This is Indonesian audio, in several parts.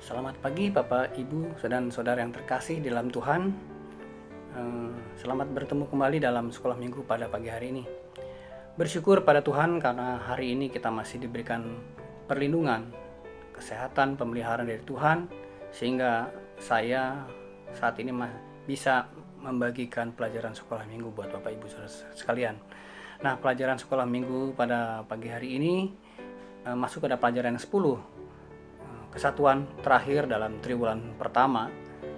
Selamat pagi Bapak, Ibu, dan saudara yang terkasih di dalam Tuhan. Selamat bertemu kembali dalam sekolah minggu pada pagi hari ini. Bersyukur pada Tuhan karena hari ini kita masih diberikan perlindungan, kesehatan, pemeliharaan dari Tuhan, sehingga saya saat ini bisa membagikan pelajaran sekolah minggu buat Bapak Ibu saudara sekalian. Nah, pelajaran sekolah minggu pada pagi hari ini masuk pada pelajaran yang 10, kesatuan terakhir dalam triwulan pertama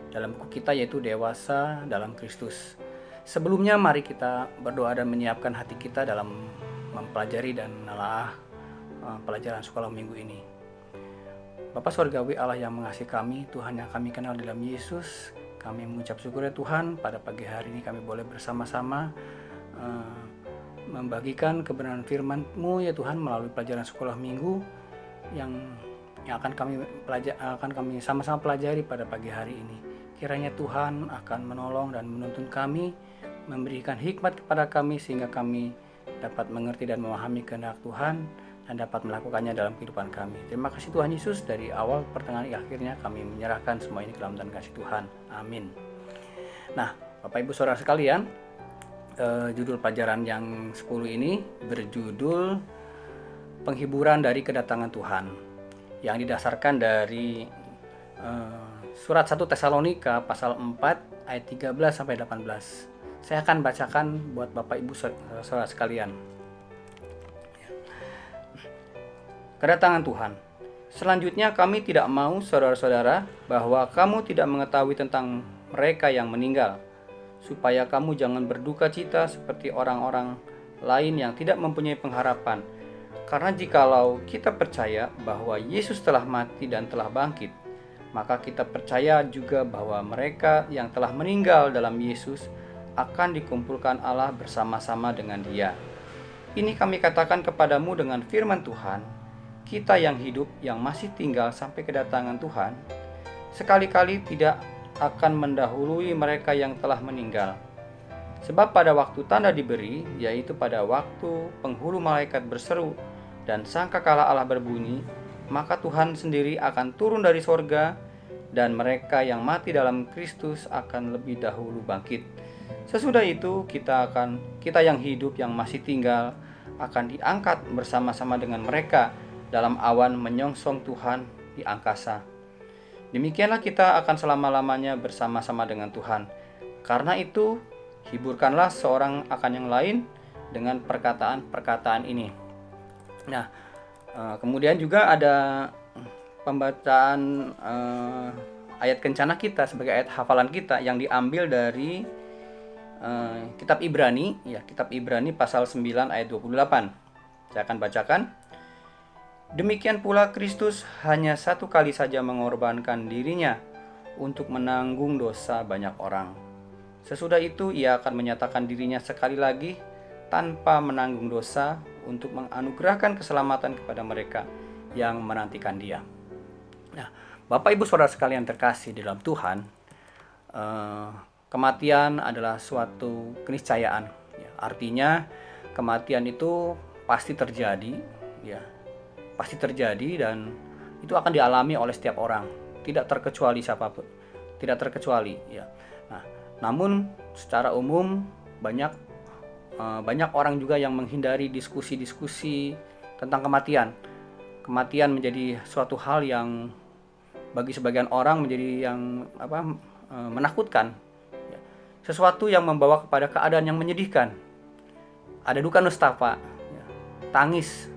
dalam buku kita, yaitu Dewasa dalam Kristus. Sebelumnya mari kita berdoa dan menyiapkan hati kita dalam mempelajari dan menelaah pelajaran sekolah minggu ini. Bapa Surgawi, Allah yang mengasihi kami, Tuhan yang kami kenal dalam Yesus, kami mengucap syukur ya Tuhan, pada pagi hari ini kami boleh bersama-sama membagikan kebenaran firman-Mu ya Tuhan melalui pelajaran sekolah minggu yang akan kami sama-sama pelajari pada pagi hari ini. Kiranya Tuhan akan menolong dan menuntun kami, memberikan hikmat kepada kami sehingga kami dapat mengerti dan memahami kehendak Tuhan dan dapat melakukannya dalam kehidupan kami. Terima kasih Tuhan Yesus, dari awal pertengahan akhirnya kami menyerahkan semua ini ke dalam dan kasih Tuhan. Amin. Nah, Bapak Ibu Saudara sekalian, judul pelajaran yang 10 ini berjudul Penghiburan dari Kedatangan Tuhan, yang didasarkan dari surat 1 Tesalonika pasal 4 ayat 13 sampai 18. Saya akan bacakan buat Bapak Ibu Saudara sekalian. Kedatangan Tuhan. Selanjutnya kami tidak mau saudara-saudara bahwa kamu tidak mengetahui tentang mereka yang meninggal, supaya kamu jangan berduka cita seperti orang-orang lain yang tidak mempunyai pengharapan. Karena jikalau kita percaya bahwa Yesus telah mati dan telah bangkit, maka kita percaya juga bahwa mereka yang telah meninggal dalam Yesus akan dikumpulkan Allah bersama-sama dengan Dia. Ini kami katakan kepadamu dengan firman Tuhan, kita yang hidup yang masih tinggal sampai kedatangan Tuhan, sekali-kali tidak akan mendahului mereka yang telah meninggal. Sebab pada waktu tanda diberi, yaitu pada waktu penghulu malaikat berseru dan sangkakala Allah berbunyi, maka Tuhan sendiri akan turun dari sorga, dan mereka yang mati dalam Kristus akan lebih dahulu bangkit. Sesudah itu kita yang hidup yang masih tinggal akan diangkat bersama-sama dengan mereka dalam awan menyongsong Tuhan di angkasa. Demikianlah kita akan selama-lamanya bersama-sama dengan Tuhan. Karena itu, hiburkanlah seorang akan yang lain dengan perkataan-perkataan ini. Nah, kemudian juga ada pembacaan ayat kencana kita sebagai ayat hafalan kita yang diambil dari kitab Ibrani, kitab Ibrani pasal 9 ayat 28. Saya akan bacakan. Demikian pula Kristus hanya satu kali saja mengorbankan dirinya untuk menanggung dosa banyak orang. Sesudah itu ia akan menyatakan dirinya sekali lagi tanpa menanggung dosa untuk menganugerahkan keselamatan kepada mereka yang menantikan Dia. Nah, Bapak Ibu Saudara sekalian terkasih di dalam Tuhan, kematian adalah suatu keniscayaan. Artinya kematian itu pasti terjadi, pasti terjadi, dan itu akan dialami oleh setiap orang, tidak terkecuali siapapun, tidak terkecuali. Nah, namun secara umum banyak orang juga yang menghindari diskusi-diskusi tentang kematian. Kematian menjadi suatu hal yang bagi sebagian orang menjadi yang menakutkan, sesuatu yang membawa kepada keadaan yang menyedihkan. Ada duka nestapa, tangis,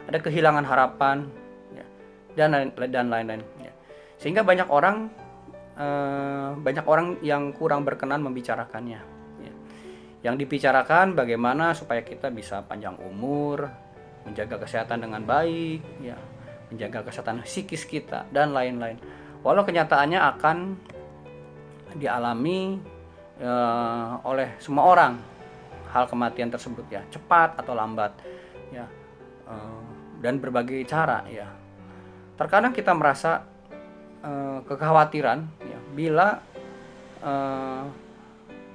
ada kehilangan harapan, dan lain-lain. Sehingga banyak orang yang kurang berkenan membicarakannya. Yang dibicarakan bagaimana supaya kita bisa panjang umur, menjaga kesehatan dengan baik, menjaga kesehatan psikis kita, dan lain-lain. Walau kenyataannya akan dialami oleh semua orang hal kematian tersebut, cepat atau lambat, dan berbagai cara. Terkadang kita merasa kekhawatiran bila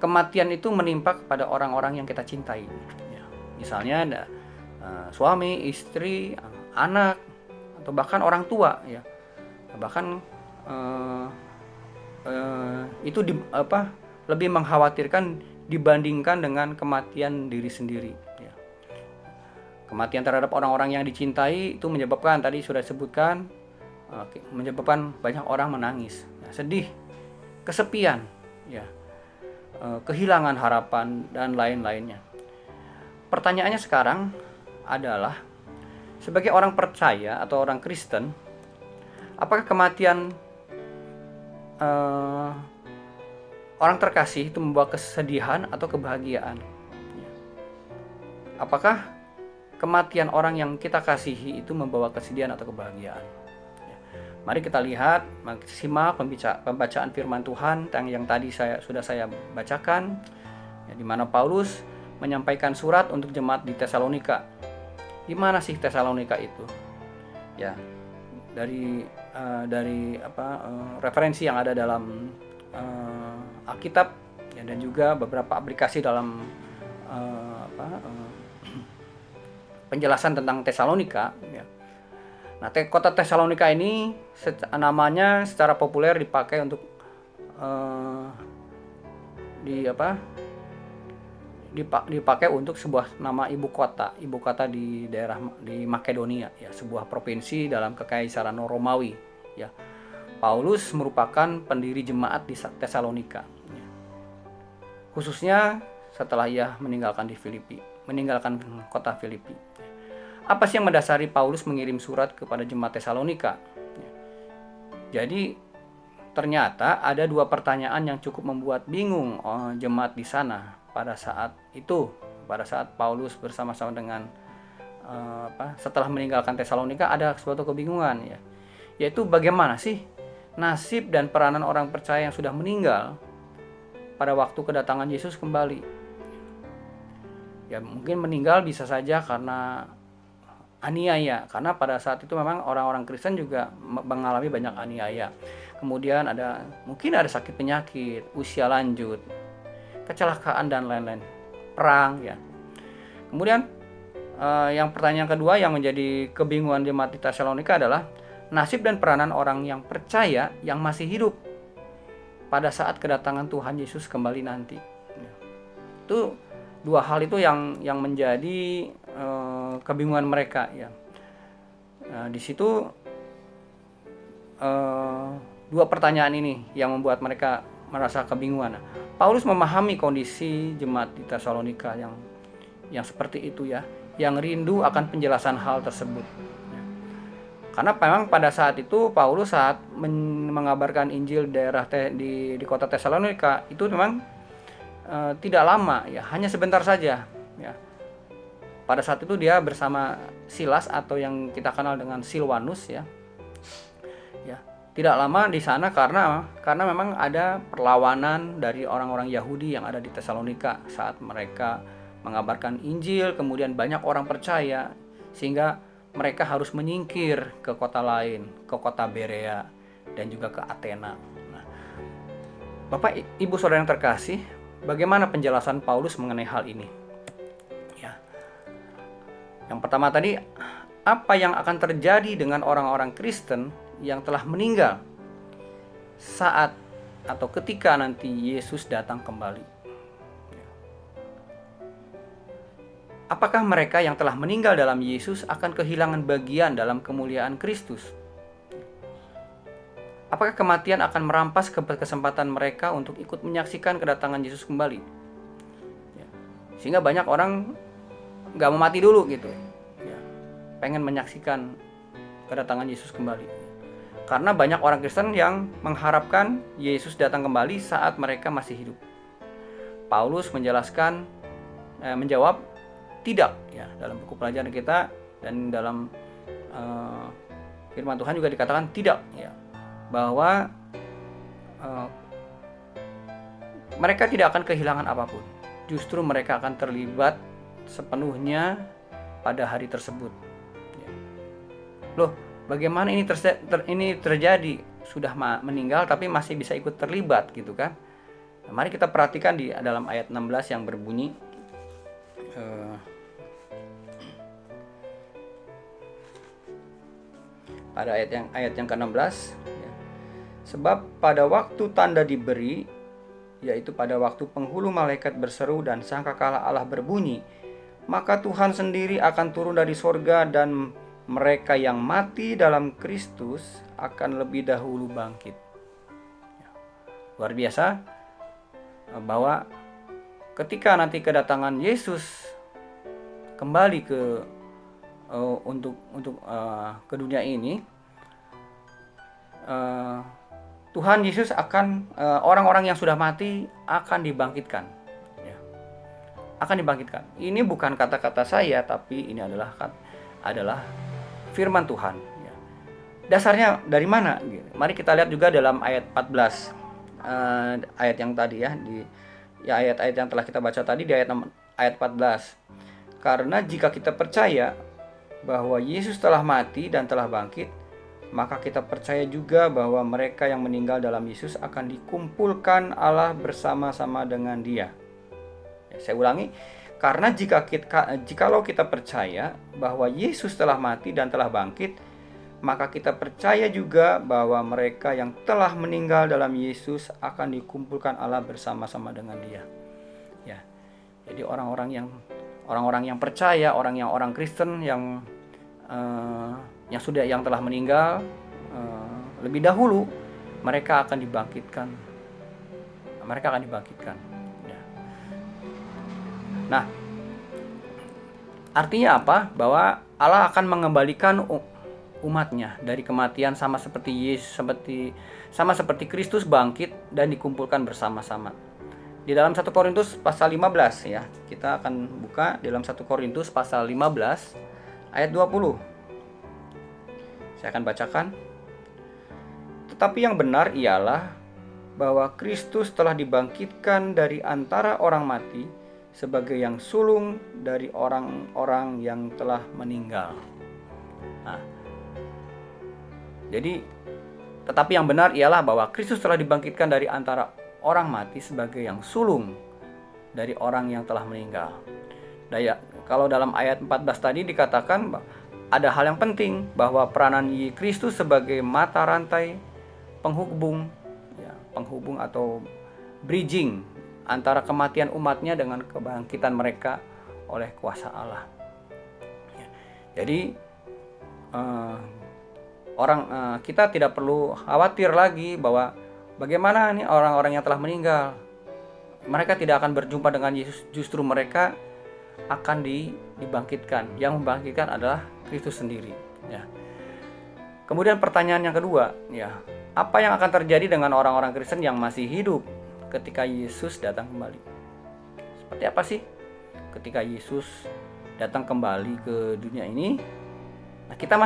kematian itu menimpa kepada orang-orang yang kita cintai. Misalnya ada suami, istri, anak, atau bahkan orang tua. Bahkan itu lebih mengkhawatirkan dibandingkan dengan kematian diri sendiri. Ya. Kematian terhadap orang-orang yang dicintai itu menyebabkan, tadi sudah disebutkan, menyebabkan banyak orang menangis, ya, sedih, kesepian, ya, kehilangan harapan dan lain-lainnya. Pertanyaannya sekarang adalah, sebagai orang percaya atau orang Kristen, apakah kematian orang terkasih itu membawa kesedihan atau kebahagiaan? Apakah kematian orang yang kita kasihi itu membawa kesedihan atau kebahagiaan? Mari kita lihat, simak pembacaan firman Tuhan yang tadi sudah saya bacakan, ya, di mana Paulus menyampaikan surat untuk jemaat di Tesalonika. Di mana sih Tesalonika itu? Ya, dari referensi yang ada dalam Alkitab, ya, dan juga beberapa aplikasi dalam penjelasan tentang Tesalonika, ya. Nah, kota Tesalonika ini namanya secara populer dipakai untuk dipakai untuk sebuah nama ibu kota di daerah di Makedonia, ya, sebuah provinsi dalam Kekaisaran Romawi, ya. Paulus merupakan pendiri jemaat di Tesalonika, ya. Khususnya setelah ia meninggalkan kota Filipi. Apa sih yang mendasari Paulus mengirim surat kepada jemaat Tesalonika? Jadi ternyata ada dua pertanyaan yang cukup membuat bingung jemaat di sana pada saat itu, pada saat Paulus bersama-sama dengan setelah meninggalkan Tesalonika, ada suatu kebingungan, ya, yaitu bagaimana sih nasib dan peranan orang percaya yang sudah meninggal pada waktu kedatangan Yesus kembali. Ya, mungkin meninggal bisa saja karena aniaya, karena pada saat itu memang orang-orang Kristen juga mengalami banyak aniaya. Kemudian mungkin ada sakit penyakit, usia lanjut, kecelakaan dan lain-lain, perang, ya. Kemudian yang pertanyaan kedua yang menjadi kebingungan jemaat di Tesalonika adalah nasib dan peranan orang yang percaya yang masih hidup pada saat kedatangan Tuhan Yesus kembali nanti. Itu dua hal itu yang menjadi kebingungan mereka, ya. Nah, di situ dua pertanyaan ini yang membuat mereka merasa kebingungan. Paulus memahami kondisi jemaat di Tesalonika yang seperti itu, ya, yang rindu akan penjelasan hal tersebut. Karena memang pada saat itu Paulus saat mengabarkan Injil di kota Tesalonika itu memang tidak lama, ya, hanya sebentar saja, ya. Pada saat itu dia bersama Silas atau yang kita kenal dengan Silwanus, ya. Ya, tidak lama di sana karena memang ada perlawanan dari orang-orang Yahudi yang ada di Tesalonika saat mereka mengabarkan Injil, kemudian banyak orang percaya sehingga mereka harus menyingkir ke kota lain, ke kota Berea dan juga ke Athena. Nah, Bapak Ibu Saudara yang terkasih, bagaimana penjelasan Paulus mengenai hal ini? Ya. Yang pertama tadi, apa yang akan terjadi dengan orang-orang Kristen yang telah meninggal saat atau ketika nanti Yesus datang kembali? Apakah mereka yang telah meninggal dalam Yesus akan kehilangan bagian dalam kemuliaan Kristus? Apakah kematian akan merampas kesempatan mereka untuk ikut menyaksikan kedatangan Yesus kembali? Ya. Sehingga banyak orang gak mau mati dulu gitu, ya, pengen menyaksikan kedatangan Yesus kembali. Karena banyak orang Kristen yang mengharapkan Yesus datang kembali saat mereka masih hidup. Paulus menjawab tidak, ya, dalam buku pelajaran kita dan dalam firman Tuhan juga dikatakan tidak, ya, bahwa mereka tidak akan kehilangan apapun. Justru mereka akan terlibat sepenuhnya pada hari tersebut. Ya. Loh, bagaimana ini terjadi? Sudah meninggal tapi masih bisa ikut terlibat, gitu kan? Nah, mari kita perhatikan di dalam ayat 16 yang berbunyi, Ada ayat yang ke-16 ya. Sebab pada waktu tanda diberi, yaitu pada waktu penghulu malaikat berseru dan sangkakala Allah berbunyi, maka Tuhan sendiri akan turun dari sorga dan mereka yang mati dalam Kristus akan lebih dahulu bangkit. Luar biasa bahwa ketika nanti kedatangan Yesus kembali ke dunia ini, Tuhan Yesus akan orang-orang yang sudah mati akan dibangkitkan, ya. Akan dibangkitkan. Ini bukan kata-kata saya, tapi ini adalah firman Tuhan. Ya. Dasarnya dari mana? Mari kita lihat juga dalam ayat 14, ayat yang tadi ayat-ayat yang telah kita baca tadi di ayat 14. Karena jika kita percaya bahwa Yesus telah mati dan telah bangkit, maka kita percaya juga bahwa mereka yang meninggal dalam Yesus akan dikumpulkan Allah bersama-sama dengan Dia. Ya, saya ulangi, karena jikalau kita percaya bahwa Yesus telah mati dan telah bangkit, maka kita percaya juga bahwa mereka yang telah meninggal dalam Yesus akan dikumpulkan Allah bersama-sama dengan Dia. Ya, jadi orang-orang yang percaya, orang Kristen yang telah meninggal lebih dahulu mereka akan dibangkitkan. Ya. Nah, artinya apa? Bahwa Allah akan mengembalikan umatnya dari kematian sama seperti Kristus bangkit dan dikumpulkan bersama-sama. Di dalam 1 Korintus pasal 15 ya. Kita akan buka dalam 1 Korintus pasal 15 ayat 20. Saya akan bacakan. Tetapi yang benar ialah bahwa Kristus telah dibangkitkan dari antara orang mati sebagai yang sulung dari orang-orang yang telah meninggal. Nah, jadi tetapi yang benar ialah bahwa Kristus telah dibangkitkan dari antara orang mati sebagai yang sulung dari orang yang telah meninggal. Kalau dalam ayat 14 tadi dikatakan ada hal yang penting, bahwa peranan Kristus sebagai mata rantai penghubung atau bridging antara kematian umatnya dengan kebangkitan mereka oleh kuasa Allah. Ya, jadi kita tidak perlu khawatir lagi bahwa bagaimana nih orang-orang yang telah meninggal. Mereka tidak akan berjumpa dengan Yesus, justru mereka akan dibangkitkan. Yang membangkitkan adalah Kristus sendiri. Ya. Kemudian pertanyaan yang kedua, ya, apa yang akan terjadi dengan orang-orang Kristen yang masih hidup ketika Yesus datang kembali? Seperti apa sih ketika Yesus datang kembali ke dunia ini? Nah, kita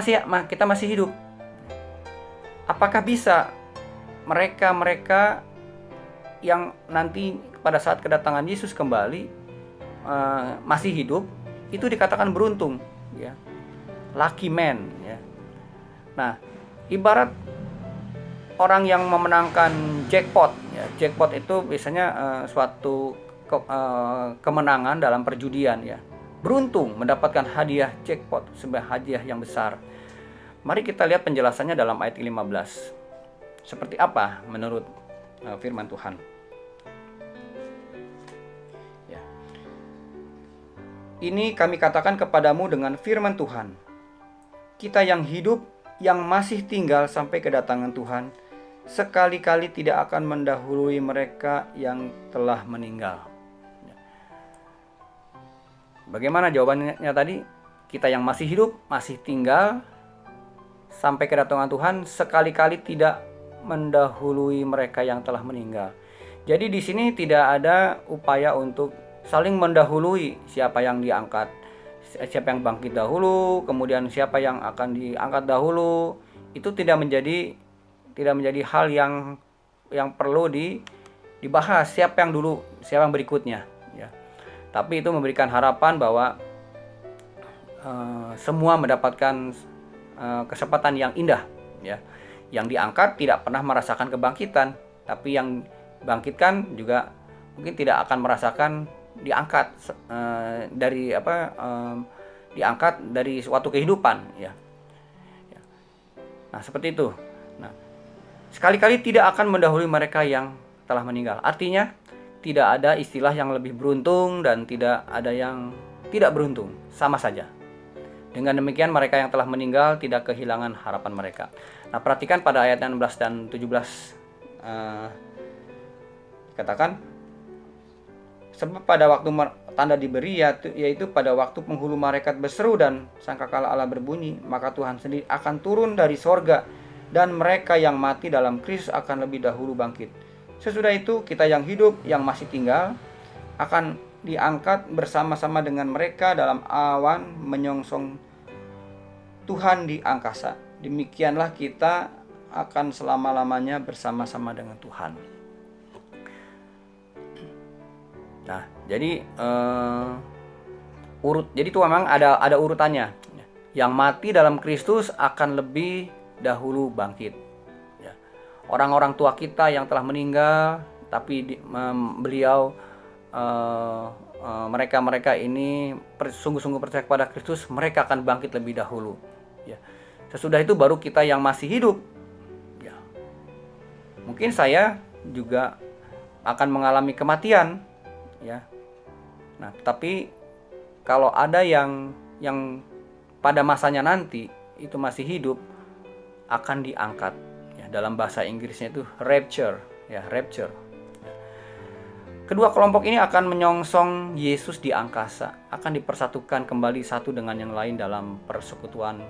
masih hidup. Apakah bisa mereka yang nanti pada saat kedatangan Yesus kembali masih hidup, itu dikatakan beruntung, ya, lucky man, ya. Nah, ibarat orang yang memenangkan jackpot, ya. Jackpot itu biasanya suatu kemenangan dalam perjudian, ya. Beruntung mendapatkan hadiah jackpot, sebuah hadiah yang besar. Mari kita lihat penjelasannya dalam ayat 15. Seperti apa menurut firman Tuhan? Ini kami katakan kepadamu dengan firman Tuhan. Kita yang hidup, yang masih tinggal sampai kedatangan Tuhan, sekali-kali tidak akan mendahului mereka yang telah meninggal. Bagaimana jawabannya tadi? Kita yang masih hidup, masih tinggal sampai kedatangan Tuhan, sekali-kali tidak mendahului mereka yang telah meninggal. Jadi di sini tidak ada upaya untuk saling mendahului siapa yang diangkat, siapa yang bangkit dahulu, kemudian siapa yang akan diangkat dahulu. Itu tidak menjadi hal yang perlu dibahas, siapa yang dulu, siapa yang berikutnya, ya. Tapi itu memberikan harapan bahwa semua mendapatkan kesempatan yang indah, ya. Yang diangkat tidak pernah merasakan kebangkitan, tapi yang bangkitkan juga mungkin tidak akan merasakan diangkat diangkat dari suatu kehidupan, ya. Nah, seperti itu. Nah, sekali-kali tidak akan mendahului mereka yang telah meninggal. Artinya, tidak ada istilah yang lebih beruntung dan tidak ada yang tidak beruntung. Sama saja. Dengan demikian, mereka yang telah meninggal tidak kehilangan harapan mereka. Nah, perhatikan pada ayat 16 dan 17. Katakan, sebab pada waktu tanda diberi, yaitu pada waktu penghulu malaikat berseru dan sangkakala Allah berbunyi, maka Tuhan sendiri akan turun dari sorga, dan mereka yang mati dalam Kristus akan lebih dahulu bangkit. Sesudah itu kita yang hidup, yang masih tinggal, akan diangkat bersama-sama dengan mereka dalam awan menyongsong Tuhan di angkasa. Demikianlah kita akan selama-lamanya bersama-sama dengan Tuhan. Nah, jadi jadi itu memang ada urutannya. Yang mati dalam Kristus akan lebih dahulu bangkit. Ya. Orang-orang tua kita yang telah meninggal, tapi beliau mereka ini sungguh-sungguh percaya kepada Kristus, mereka akan bangkit lebih dahulu. Ya. Sesudah itu baru kita yang masih hidup. Ya. Mungkin saya juga akan mengalami kematian. Ya. Nah, tapi kalau ada yang pada masanya nanti itu masih hidup, akan diangkat. Ya, dalam bahasa Inggrisnya itu rapture, ya, rapture. Kedua kelompok ini akan menyongsong Yesus di angkasa, akan dipersatukan kembali satu dengan yang lain dalam persekutuan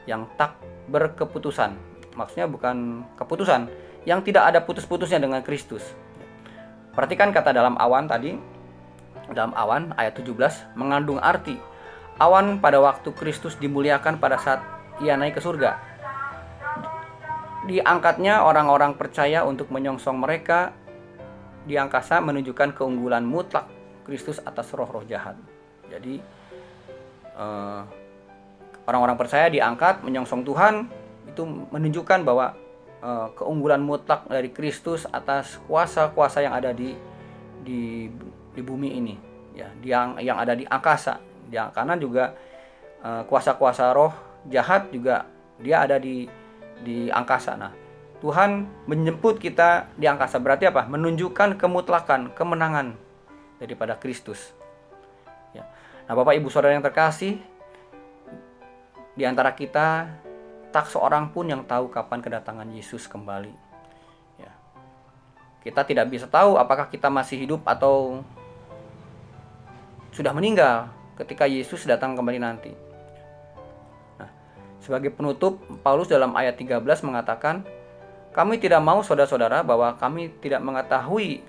yang tak berkeputusan. Maksudnya bukan keputusan, yang tidak ada putus-putusnya dengan Kristus. Perhatikan kata dalam awan tadi. Dalam awan ayat 17 mengandung arti awan pada waktu Kristus dimuliakan pada saat ia naik ke surga. Diangkatnya orang-orang percaya untuk menyongsong mereka di angkasa menunjukkan keunggulan mutlak Kristus atas roh-roh jahat. Jadi orang-orang percaya diangkat menyongsong Tuhan, itu menunjukkan bahwa keunggulan mutlak dari Kristus atas kuasa-kuasa yang ada di bumi ini, ya, yang ada di angkasa. Ya, karena juga kuasa-kuasa roh jahat juga dia ada di angkasa. Nah, Tuhan menjemput kita di angkasa berarti apa? Menunjukkan kemutlakan, kemenangan daripada Kristus. Ya. Nah, Bapak Ibu Saudara yang terkasih, di antara kita tak seorang pun yang tahu kapan kedatangan Yesus kembali. Ya. Kita tidak bisa tahu apakah kita masih hidup atau sudah meninggal ketika Yesus datang kembali nanti. Nah, sebagai penutup, Paulus dalam ayat 13 mengatakan, kami tidak mau saudara-saudara bahwa kami tidak mengetahui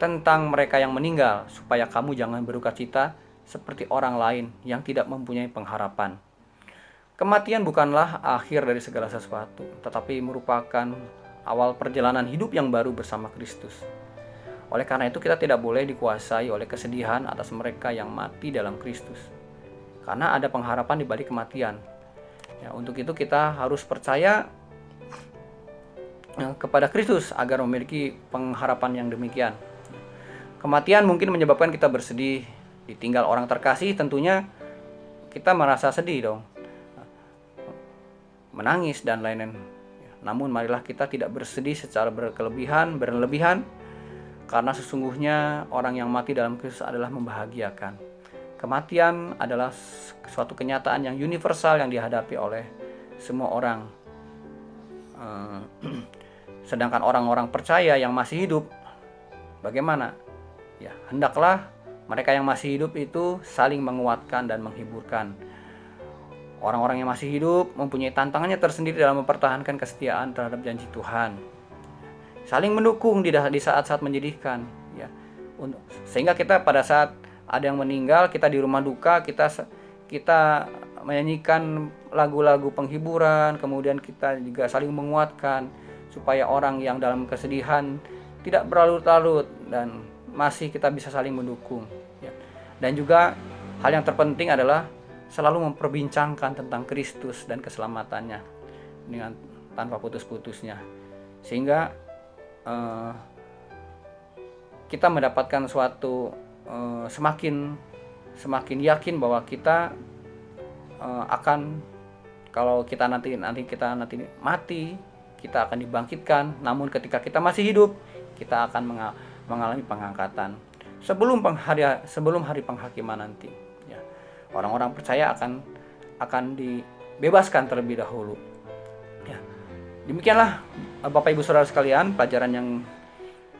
tentang mereka yang meninggal, supaya kamu jangan berduka cita seperti orang lain yang tidak mempunyai pengharapan. Kematian bukanlah akhir dari segala sesuatu, tetapi merupakan awal perjalanan hidup yang baru bersama Kristus. Oleh karena itu kita tidak boleh dikuasai oleh kesedihan atas mereka yang mati dalam Kristus, karena ada pengharapan di balik kematian. Ya, untuk itu kita harus percaya kepada Kristus agar memiliki pengharapan yang demikian. Kematian mungkin menyebabkan kita bersedih, ditinggal orang terkasih, tentunya kita merasa sedih dong, menangis dan lain-lain. Namun marilah kita tidak bersedih secara berlebihan, karena sesungguhnya orang yang mati dalam Kristus adalah membahagiakan. Kematian adalah suatu kenyataan yang universal yang dihadapi oleh semua orang. Sedangkan orang-orang percaya yang masih hidup, bagaimana? Ya, hendaklah mereka yang masih hidup itu saling menguatkan dan menghiburkan. Orang-orang yang masih hidup mempunyai tantangannya tersendiri dalam mempertahankan kesetiaan terhadap janji Tuhan. Saling mendukung di saat-saat menyedihkan, ya. Sehingga kita pada saat ada yang meninggal, kita di rumah duka, kita menyanyikan lagu-lagu penghiburan, kemudian kita juga saling menguatkan supaya orang yang dalam kesedihan tidak berlarut-larut dan masih kita bisa saling mendukung, ya. Dan juga hal yang terpenting adalah selalu memperbincangkan tentang Kristus dan keselamatannya dengan tanpa putus-putusnya, sehingga kita mendapatkan suatu semakin yakin bahwa kita akan kalau kita nanti mati, kita akan dibangkitkan. Namun ketika kita masih hidup, kita akan mengalami pengangkatan sebelum hari penghakiman nanti. Ya, orang-orang percaya akan dibebaskan terlebih dahulu. Ya, demikianlah Bapak Ibu Saudara sekalian pelajaran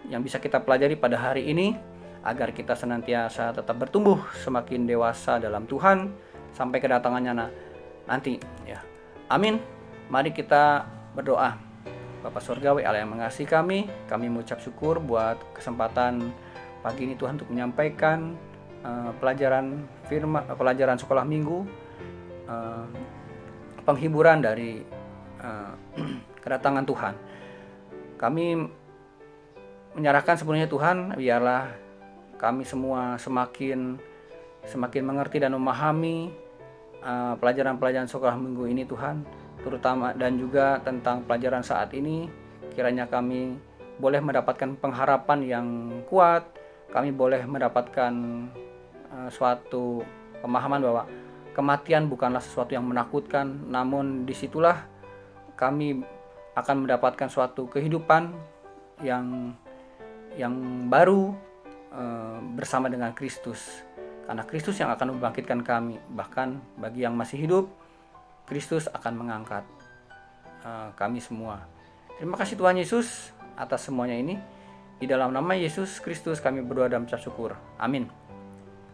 yang bisa kita pelajari pada hari ini, agar kita senantiasa tetap bertumbuh semakin dewasa dalam Tuhan sampai kedatangannya nanti. Ya, amin. Mari kita berdoa. Bapa Surgawi, Allah yang mengasihi kami mengucap syukur buat kesempatan pagi ini Tuhan untuk menyampaikan pelajaran firman, pelajaran sekolah minggu, penghiburan dari kedatangan Tuhan. Kami menyerahkan sepenuhnya Tuhan, biarlah kami semua semakin mengerti dan memahami pelajaran-pelajaran sekolah minggu ini Tuhan, terutama dan juga tentang pelajaran saat ini. Kiranya kami boleh mendapatkan pengharapan yang kuat, kami boleh mendapatkan suatu pemahaman bahwa kematian bukanlah sesuatu yang menakutkan, namun disitulah kami akan mendapatkan suatu kehidupan yang baru bersama dengan Kristus. Karena Kristus yang akan membangkitkan kami. Bahkan bagi yang masih hidup, Kristus akan mengangkat kami semua. Terima kasih Tuhan Yesus atas semuanya ini. Di dalam nama Yesus Kristus kami berdoa dan mengucap syukur. Amin.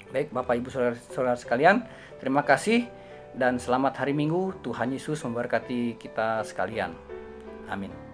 Baik Bapak Ibu Saudara sekalian, terima kasih dan selamat hari Minggu. Tuhan Yesus memberkati kita sekalian. Amin.